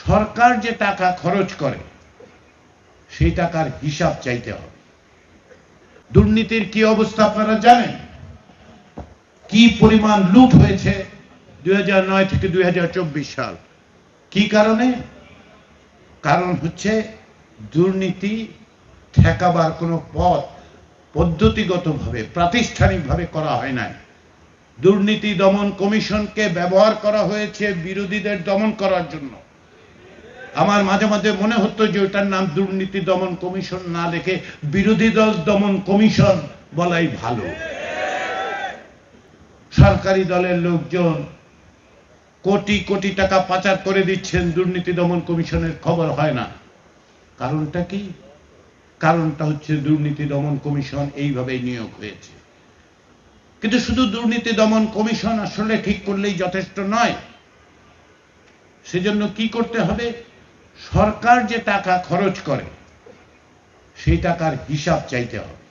সরকার যে টাকা খরচ করে সেই টাকার হিসাব চাইতে হবে। দুর্নীতির কি অবস্থা আপনারা জানেন, কি পরিমাণ লুট হয়েছে 2009 থেকে 2024 সাল। কি কারণে? কারণ হচ্ছে দুর্নীতি ঠেকাবার কোনো পথ পদ্ধতিগতভাবে প্রাতিষ্ঠানিকভাবে করা হয় নাই। দুর্নীতি দমন কমিশনকে ব্যবহার করা হয়েছে বিরোধীদের দমন করার জন্য। আমার মাঝে মাঝে মনে হতো যে ওটার নাম দুর্নীতি দমন কমিশন না লিখে বিরোধী দল দমন কমিশন বলাই ভালো। সরকারি দলের লোকজন কোটি কোটি টাকা পাচার করে দিচ্ছেন, দুর্নীতি দমন কমিশনের খবর হয় না। কারণটা কি? কারণটা হচ্ছে দুর্নীতি দমন কমিশন এইভাবেই নিয়োগ হয়েছে। কিন্তু শুধু দুর্নীতি দমন কমিশন আসলে ঠিক করলেই যথেষ্ট নয়। সেজন্য কি করতে হবে? সরকার যে টাকা খরচ করে সেই টাকার হিসাব চাইতে হবে।